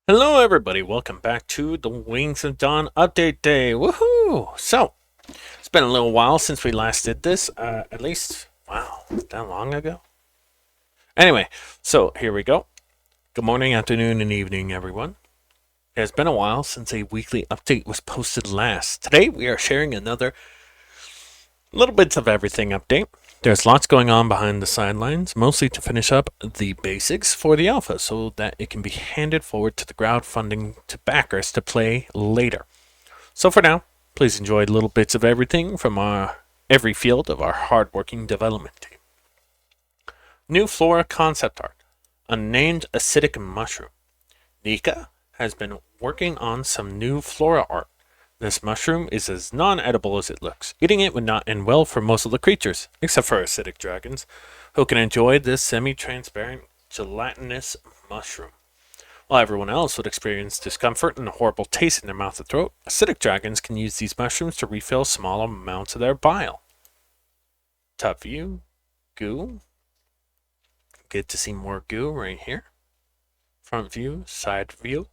Hello, everybody. Welcome back to the Wings of Dawn update day. Woohoo! So, it's been a little while since we last did this. At least, wow, that long ago? Anyway, so here we go. Good morning, afternoon, and evening, everyone. It has been a while since a weekly update was posted last. Today, we are sharing another little bits of everything update. There's lots going on behind the sidelines, mostly to finish up the basics for the alpha so that it can be handed forward to the crowdfunding to backers to play later. So for now, please enjoy little bits of everything from every field of our hardworking development team. New flora concept art. Unnamed acidic mushroom. Nika has been working on some new flora art. This mushroom is as non-edible as it looks. Eating it would not end well for most of the creatures, except for acidic dragons, who can enjoy this semi-transparent, gelatinous mushroom. While everyone else would experience discomfort and a horrible taste in their mouth and throat, acidic dragons can use these mushrooms to refill small amounts of their bile. Top view, goo. Get to see more goo right here. Front view, side view.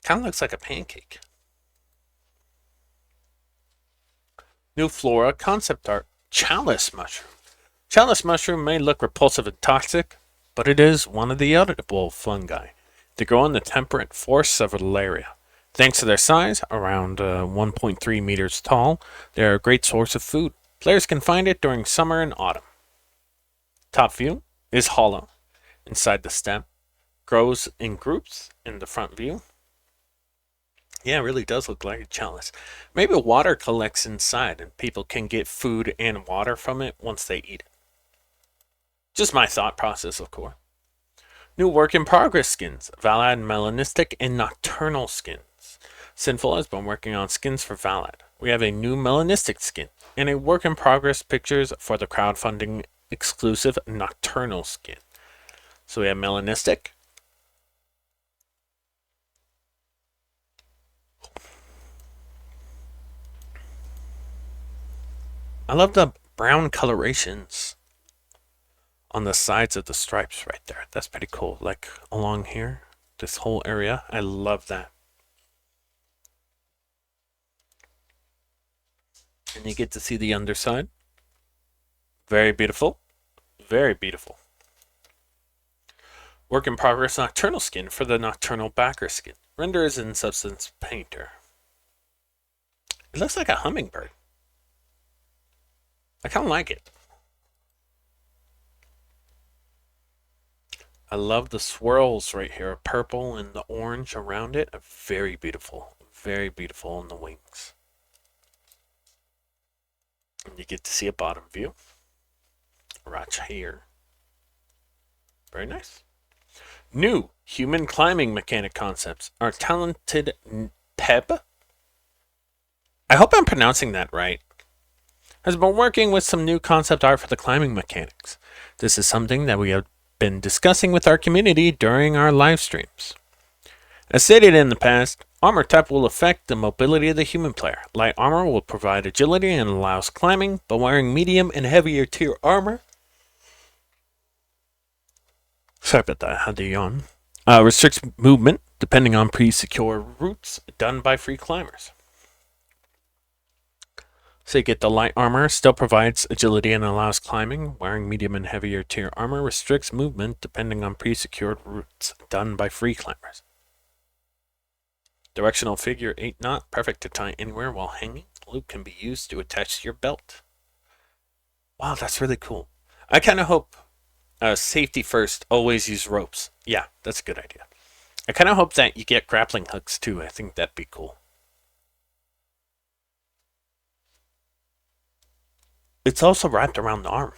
Kind of looks like a pancake. New flora concept art. Chalice mushroom. Chalice mushroom may look repulsive and toxic, but it is one of the edible fungi. They grow in the temperate forests of Valeria. Thanks to their size, around 1.3 meters tall, they are a great source of food. Players can find it during summer and autumn. Top view is hollow. Inside the stem, grows in groups in the front view. Yeah, it really does look like a chalice. Maybe water collects inside and people can get food and water from it once they eat it. Just my thought process, of course. New work in progress skins. Valad melanistic and nocturnal skins. Sinful has been working on skins for Valad. We have a new melanistic skin and a work in progress pictures for the crowdfunding exclusive nocturnal skin. So we have melanistic. I love the brown colorations on the sides of the stripes right there. That's pretty cool. Like along here, this whole area. I love that. And you get to see the underside. Very beautiful. Very beautiful. Work in progress nocturnal skin for the nocturnal backer skin. Renders in Substance Painter. It looks like a hummingbird. I kind of like it. I love the swirls right here, purple and the orange around it. Very beautiful. Very beautiful on the wings. And you get to see a bottom view. Right here. Very nice. New human climbing mechanic concepts. Our talented Peb, I hope I'm pronouncing that right, has been working with some new concept art for the climbing mechanics. This is something that we have been discussing with our community during our live streams. As stated in the past, armor type will affect the mobility of the human player. Light armor will provide agility and allows climbing, but wearing medium and heavier tier armor, sorry about that, I had to yawn, restricts movement depending on pre-secure routes done by free climbers. So you get the light armor, still provides agility and allows climbing. Wearing medium and heavier tier armor restricts movement depending on pre-secured routes done by free climbers. Directional figure 8 knot, perfect to tie anywhere while hanging. Loop can be used to attach to your belt. Wow, that's really cool. I kind of hope safety first, always use ropes. Yeah, that's a good idea. I kind of hope that you get grappling hooks too. I think that'd be cool. It's also wrapped around the arm.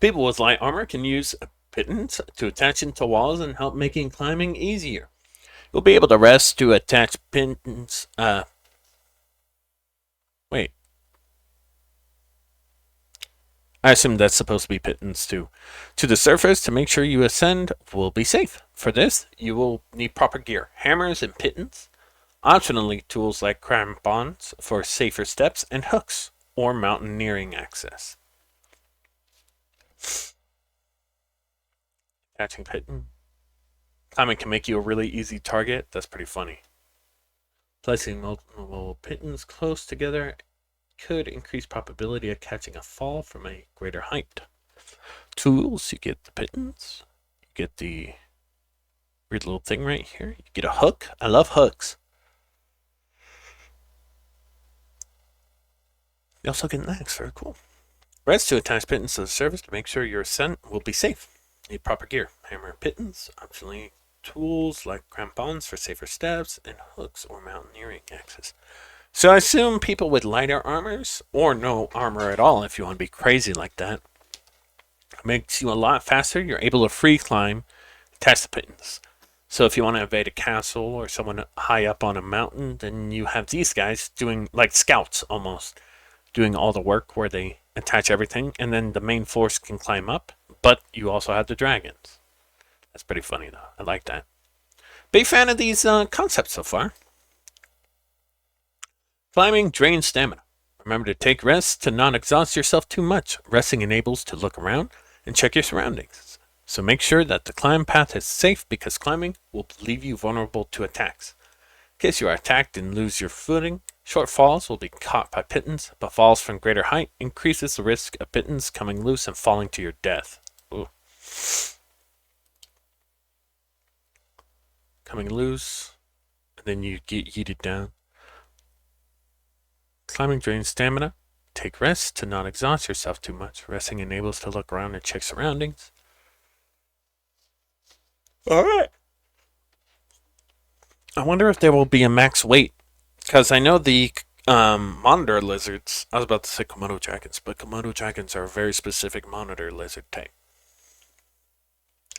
People with light armor can use pittons to attach into walls and help making climbing easier. You'll be able to rest to attach pittons. Wait. I assume that's supposed to be pittons too. To the surface to make sure you ascend will be safe. For this, you will need proper gear, hammers and pittons. Optionally, tools like crampons for safer steps and hooks or mountaineering access. Catching Pitten. Climbing can make you a really easy target. That's pretty funny. Placing multiple pittons close together could increase probability of catching a fall from a greater height. Tools, you get the pittons. You get the weird little thing right here. You get a hook. I love hooks. You also get an axe. Very cool. Reds to attach pittons to the surface to make sure your ascent will be safe. Need proper gear. Hammer and pittons. Optionally, tools like crampons for safer steps, and hooks or mountaineering axes. So I assume people with lighter armors, or no armor at all if you want to be crazy like that, makes you a lot faster. You're able to free climb, attach the pittons. So if you want to invade a castle or someone high up on a mountain, then you have these guys doing, like scouts almost, doing all the work where they attach everything, and then the main force can climb up, but you also have the dragons. That's pretty funny though. I like that. Big fan of these concepts so far. Climbing drains stamina. Remember to take rests to not exhaust yourself too much. Resting enables to look around and check your surroundings. So make sure that the climb path is safe because climbing will leave you vulnerable to attacks. In case you are attacked and lose your footing, short falls will be caught by pittons, but falls from greater height increases the risk of pittons coming loose and falling to your death. Ooh. Coming loose, and then you get yeeted down. Climbing drains stamina. Take rest to not exhaust yourself too much. Resting enables to look around and check surroundings. Alright. I wonder if there will be a max weight. Because I know the monitor lizards, I was about to say Komodo dragons, but Komodo dragons are a very specific monitor lizard type.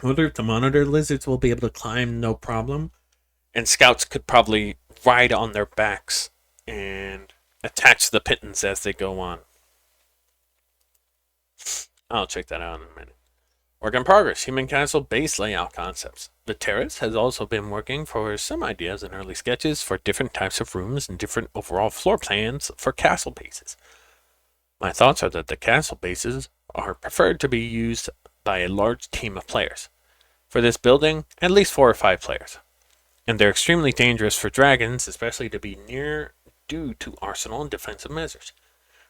I wonder if the monitor lizards will be able to climb no problem. And scouts could probably ride on their backs and attach the pittons as they go on. I'll check that out in a minute. Work in progress. Human castle base layout concepts. The Terrace has also been working for some ideas and early sketches for different types of rooms and different overall floor plans for castle bases. My thoughts are that the castle bases are preferred to be used by a large team of players. For this building, at least 4 or 5 players. And they're extremely dangerous for dragons, especially to be near due to arsenal and defensive measures.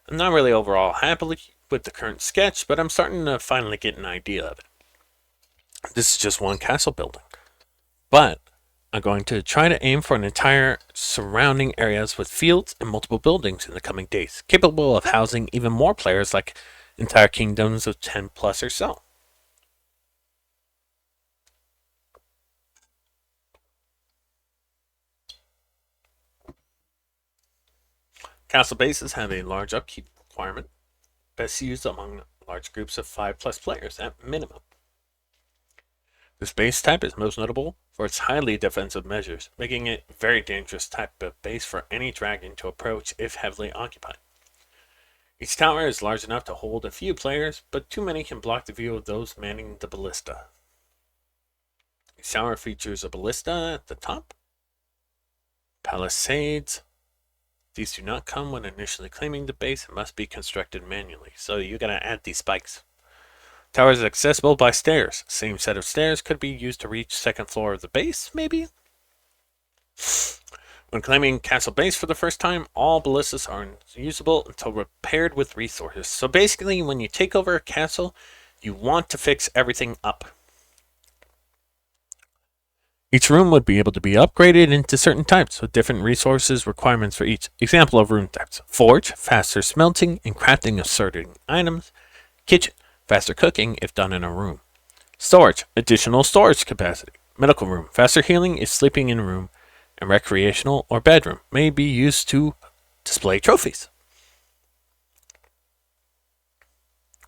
I'm not really overall happy with the current sketch, but I'm starting to finally get an idea of it. This is just one castle building. But I'm going to try to aim for an entire surrounding areas with fields and multiple buildings in the coming days, capable of housing even more players like entire kingdoms of 10 plus or so. Castle bases have a large upkeep requirement, best used among large groups of 5 plus players at minimum. This base type is most notable for its highly defensive measures, making it a very dangerous type of base for any dragon to approach if heavily occupied. Each tower is large enough to hold a few players, but too many can block the view of those manning the ballista. Each tower features a ballista at the top, palisades. These do not come when initially claiming the base and must be constructed manually, so you gotta add these spikes. Tower is accessible by stairs. Same set of stairs could be used to reach second floor of the base, maybe? When claiming castle base for the first time, all ballistas are unusable until repaired with resources. So basically, when you take over a castle, you want to fix everything up. Each room would be able to be upgraded into certain types with different resources requirements for each. Example of room types: forge, faster smelting and crafting of certain items; kitchen, faster cooking if done in a room; storage, additional storage capacity; medical room, faster healing if sleeping in a room; and recreational or bedroom may be used to display trophies.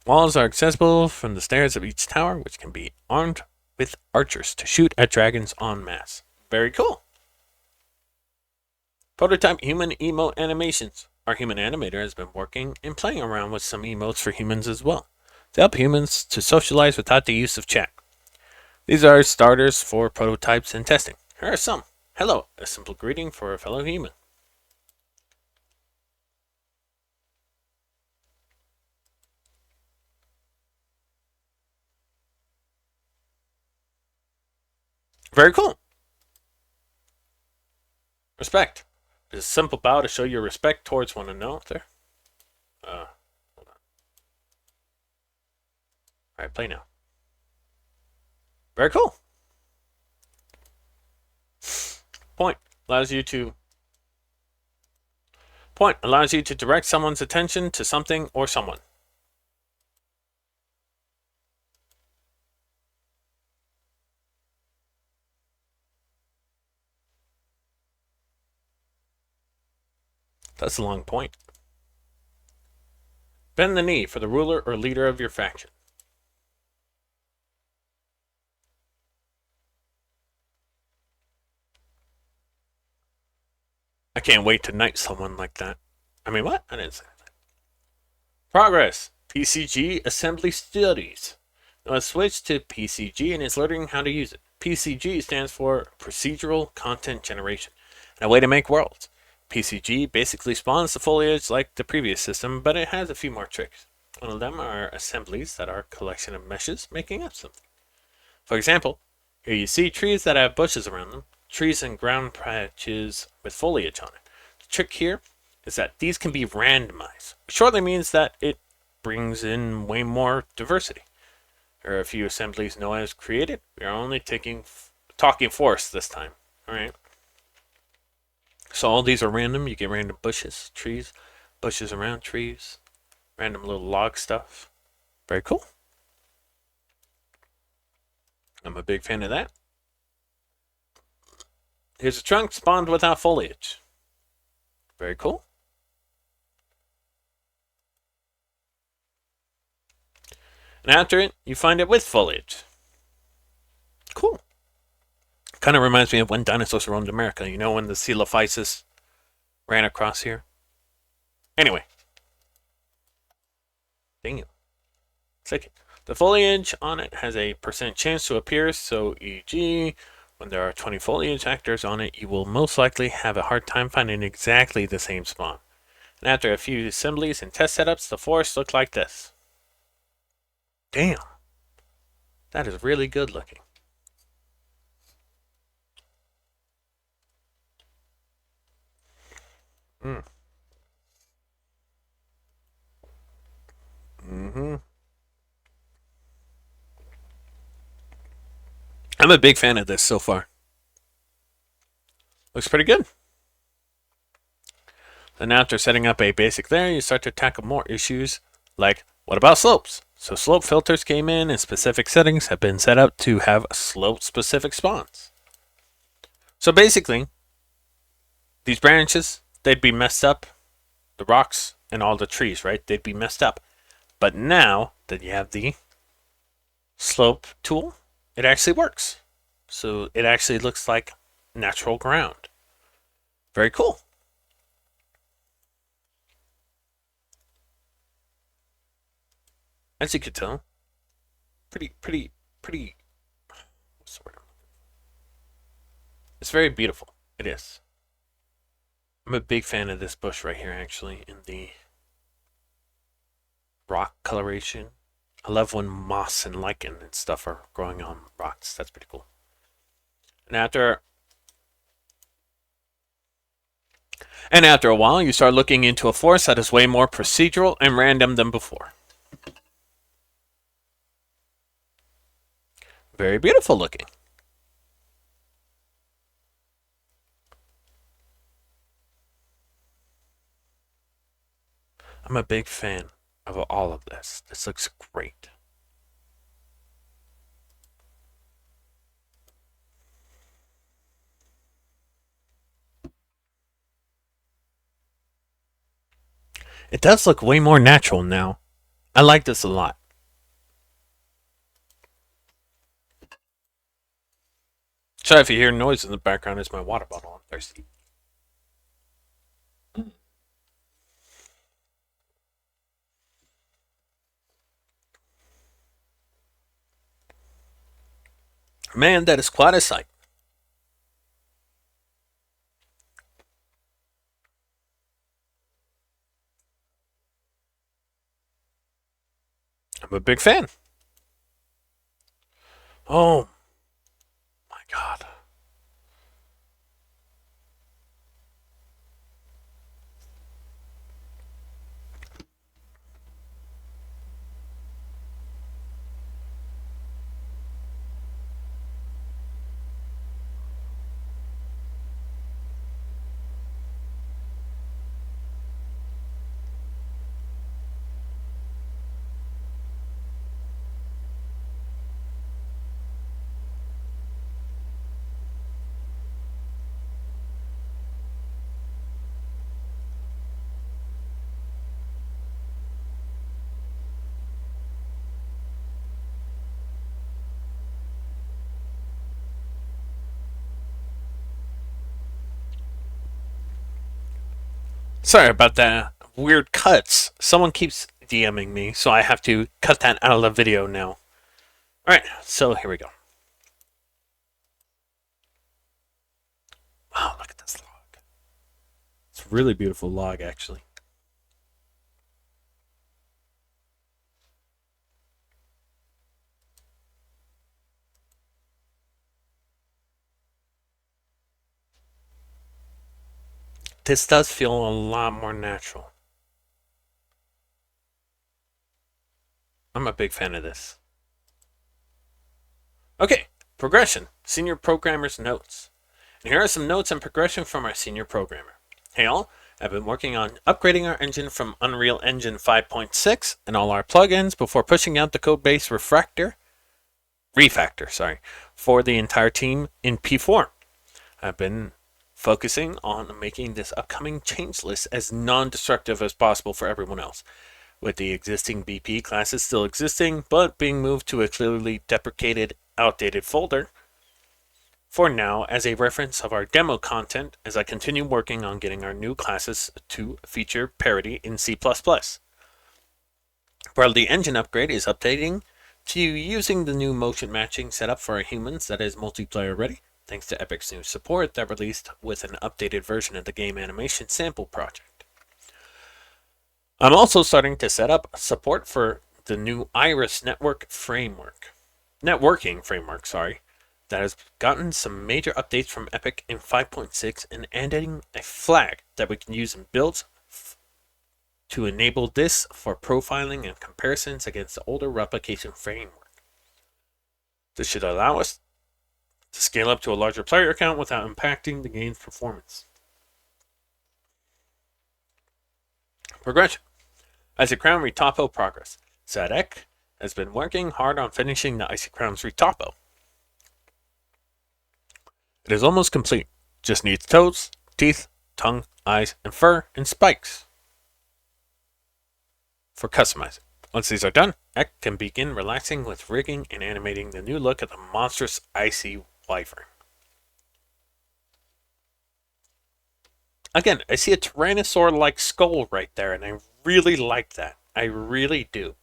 Walls are accessible from the stairs of each tower, which can be armed with archers to shoot at dragons en masse. Very cool. Prototype human emote animations. Our human animator has been working and playing around with some emotes for humans as well, to help humans to socialize without the use of chat. These are starters for prototypes and testing. Here are some. Hello, a simple greeting for a fellow human. Very cool. Respect. It's a simple bow to show your respect towards one another. Hold on. Alright, play now. Very cool. Point allows you to direct someone's attention to something or someone. That's a long point. Bend the knee for the ruler or leader of your faction. I can't wait to knight someone like that. I mean, what? I didn't say that. Progress. PCG Assembly Studies. Now let's switch to PCG and it's learning how to use it. PCG stands for Procedural Content Generation, and a way to make worlds. PCG basically spawns the foliage like the previous system, but it has a few more tricks. One of them are assemblies that are a collection of meshes making up something. For example, here you see trees that have bushes around them, trees and ground patches with foliage on it. The trick here is that these can be randomized, which shortly means that it brings in way more diversity. There are a few assemblies Noah has created. We are only talking forest this time. Alright. So all these are random. You get random bushes, trees, bushes around trees, random little log stuff. Very cool. I'm a big fan of that. Here's a trunk spawned without foliage. Very cool. And after it, you find it with foliage. Cool. Kind of reminds me of when dinosaurs roamed America. You know, when the Coelophysis ran across here? Anyway. Dang it. Click it. The foliage on it has a % chance to appear, so e.g., when there are 20 foliage actors on it, you will most likely have a hard time finding exactly the same spawn. And after a few assemblies and test setups, the forest looked like this. Damn. That is really good looking. I'm a big fan of this so far. Looks pretty good. Then after setting up a basic layer, you start to tackle more issues like, what about slopes? So slope filters came in and specific settings have been set up to have slope-specific spawns. So basically, these branches, they'd be messed up. The rocks and all the trees, right? They'd be messed up. But now that you have the slope tool, it actually works. So it actually looks like natural ground. Very cool. As you can tell, pretty, what's the word? It's very beautiful. It is. I'm a big fan of this bush right here, actually, in the rock coloration. I love when moss and lichen and stuff are growing on rocks. That's pretty cool. And after a while, you start looking into a forest that is way more procedural and random than before. Very beautiful looking. I'm a big fan of all of this. This looks great. It does look way more natural now. I like this a lot. Sorry if you hear noise in the background, it's my water bottle. I'm thirsty. Man, that is quite a sight. I'm a big fan. Oh my god. Sorry about that weird cuts. Someone keeps DMing me, so I have to cut that out of the video now. Alright, so here we go. Wow, look at this log. It's a really beautiful log, actually. This does feel a lot more natural. I'm a big fan of this. Okay, progression. Senior Programmer's Notes. And here are some notes on progression from our senior programmer. Hey all, I've been working on upgrading our engine from Unreal Engine 5.6 and all our plugins before pushing out the codebase refactor, for the entire team in P4. I've been focusing on making this upcoming change list as non-destructive as possible for everyone else, with the existing BP classes still existing but being moved to a clearly deprecated, outdated folder for now as a reference of our demo content as I continue working on getting our new classes to feature parity in C++. While the engine upgrade is updating to using the new motion matching setup for our humans that is multiplayer ready, thanks to Epic's new support that released with an updated version of the game animation sample project. I'm also starting to set up support for the new Iris networking framework, that has gotten some major updates from Epic in 5.6 and adding a flag that we can use in builds to enable this for profiling and comparisons against the older replication framework. This should allow us to scale up to a larger player count without impacting the game's performance. Progression. Icy Crown Retopo progress. Sadek has been working hard on finishing the Icy Crown's Retopo. It is almost complete. Just needs toes, teeth, tongue, eyes, and fur, and spikes for customizing. Once these are done, Ek can begin relaxing with rigging and animating the new look of the monstrous icy wyvern. Again, I see a Tyrannosaur-like skull right there, and I really like that. I really do.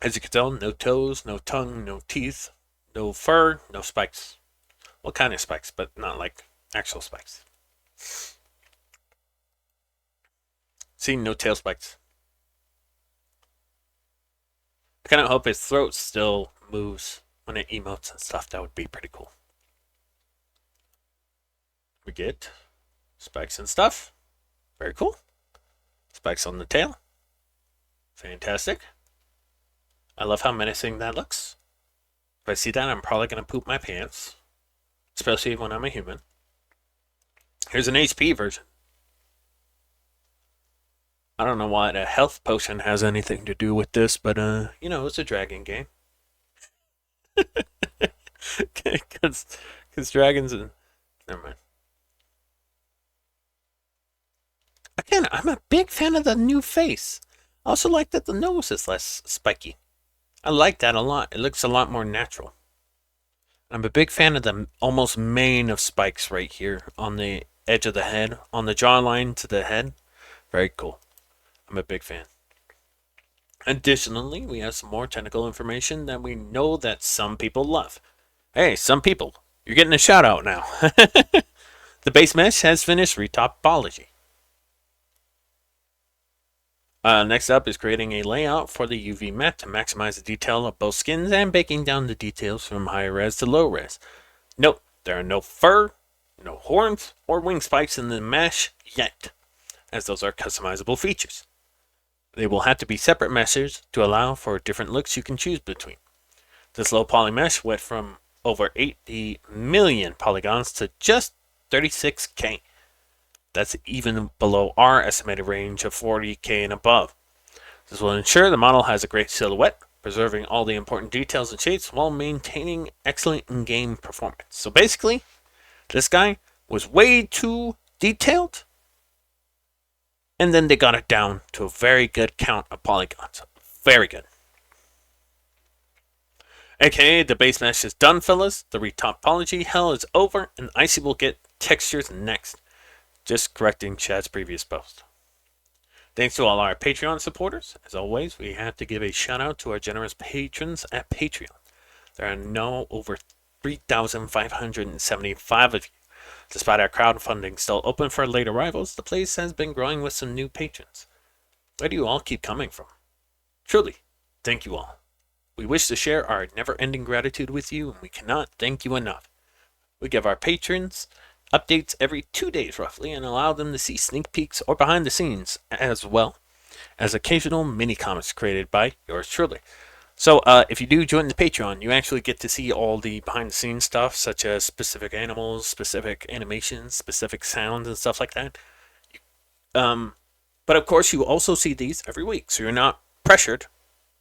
As you can tell, no toes, no tongue, no teeth, no fur, no spikes. Well, kind of spikes, but not like actual spikes. See, no tail spikes. I kind of hope his throat still moves when it emotes and stuff. That would be pretty cool. We get spikes and stuff. Very cool. Spikes on the tail. Fantastic. I love how menacing that looks. If I see that, I'm probably going to poop my pants. Especially when I'm a human. Here's an HP version. I don't know what a health potion has anything to do with this, but, it's a dragon game. Because dragons and... Never mind. Again, I'm a big fan of the new face. I also like that the nose is less spiky. I like that a lot. It looks a lot more natural. I'm a big fan of the almost mane of spikes right here on the edge of the head, on the jawline to the head. Very cool. I'm a big fan. Additionally, we have some more technical information that we know that some people love. Hey, some people, you're getting a shout out now. The base mesh has finished retopology. Next up is creating a layout for the UV map to maximize the detail of both skins and breaking down the details from high res to low res. Note, there are no fur, no horns, or wing spikes in the mesh yet, as those are customizable features. They will have to be separate meshes to allow for different looks you can choose between. This low poly mesh went from over 80 million polygons to just 36K. That's even below our estimated range of 40K and above. This will ensure the model has a great silhouette, preserving all the important details and shapes while maintaining excellent in-game performance. So basically, this guy was way too detailed, and then they got it down to a very good count of polygons. Very good. Okay, the base mesh is done, fellas. The retopology hell is over, and Icy will get textures next. Just correcting Chad's previous post. Thanks to all our Patreon supporters. As always, we have to give a shout out to our generous patrons at Patreon. There are now over 3,575 of you. Despite our crowdfunding still open for late arrivals, the place has been growing with some new patrons. Where do you all keep coming from? Truly, thank you all. We wish to share our never-ending gratitude with you, and we cannot thank you enough. We give our patrons updates every 2 days roughly and allow them to see sneak peeks or behind the scenes, as well as occasional mini comics created by yours truly. So if you do join the Patreon, you actually get to see all the behind the scenes stuff, such as specific animals, specific animations, specific sounds, and stuff like that. But of course, you also see these every week, so you're not pressured.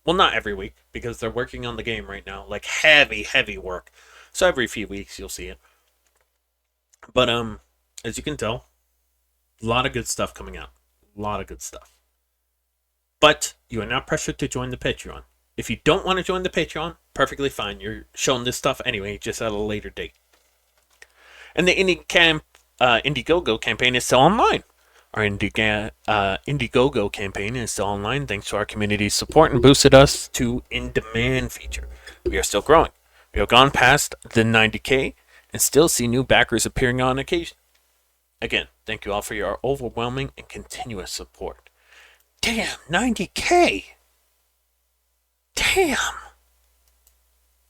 Well, not every week, because they're working on the game right now, like heavy work. So every few weeks you'll see it. But as you can tell, a lot of good stuff coming out. A lot of good stuff. But you are not pressured to join the Patreon. If you don't want to join the Patreon, perfectly fine. You're shown this stuff anyway, just at a later date. And the Indiegogo campaign is still online. Our Indiegogo campaign is still online thanks to our community's support and boosted us to in-demand feature. We are still growing. We have gone past the 90K and still see new backers appearing on occasion. Again, thank you all for your overwhelming and continuous support. Damn, 90K! Damn!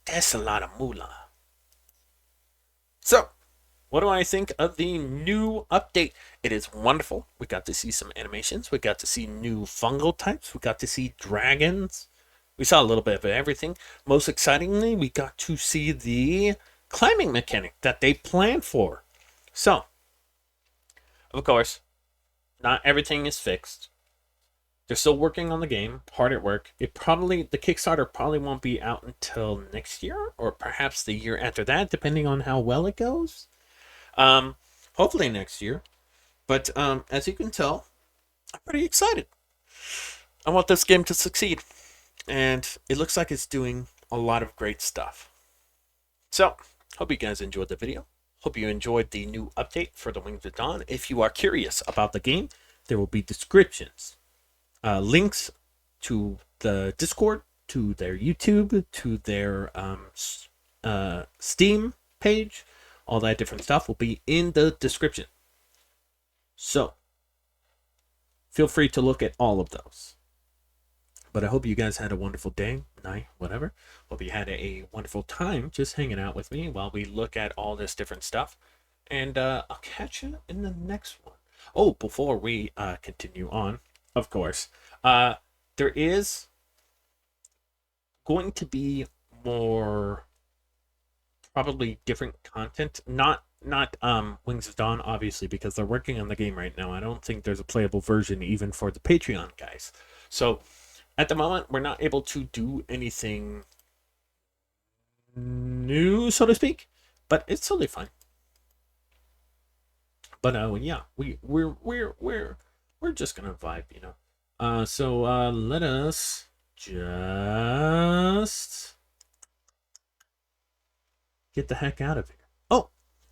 That's a lot of moolah. So, what do I think of the new update? It is wonderful. We got to see some animations. We got to see new fungal types. We got to see dragons. We saw a little bit of everything. Most excitingly, we got to see the climbing mechanic that they planned for. So, of course, not everything is fixed. They're still working on the game, hard at work. The Kickstarter probably won't be out until next year, or perhaps the year after that, depending on how well it goes. Hopefully next year. But as you can tell, I'm pretty excited. I want this game to succeed. And it looks like it's doing a lot of great stuff. So, hope you guys enjoyed the video. Hope you enjoyed the new update for the Wings of Dawn. If you are curious about the game, there will be descriptions. Links to the Discord, to their YouTube, to their Steam page. All that different stuff will be in the description. So, feel free to look at all of those. But I hope you guys had a wonderful day, night, whatever. Hope you had a wonderful time just hanging out with me while we look at all this different stuff. And I'll catch you in the next one. Oh, before we continue on, of course, there is going to be more probably different content. Not Wings of Dawn, obviously, because they're working on the game right now. I don't think there's a playable version even for the Patreon guys. So at the moment, we're not able to do anything new, so to speak, but it's totally fine. But yeah, we're just gonna vibe, you know. So let us just get the heck out of here. Oh,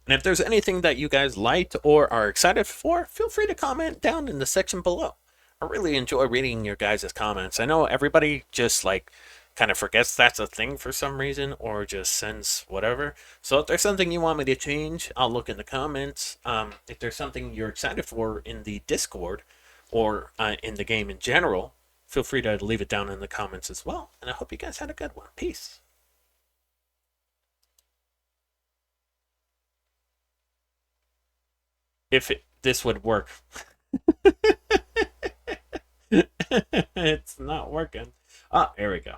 and if there's anything that you guys liked or are excited for, feel free to comment down in the section below. I really enjoy reading your guys' comments. I know everybody just like kind of forgets that's a thing for some reason, or just sends whatever. So if there's something you want me to change, I'll look in the comments. If there's something you're excited for in the Discord or in the game in general, feel free to leave it down in the comments as well. And I hope you guys had a good one. Peace. If this would work. It's not working. Ah, there we go.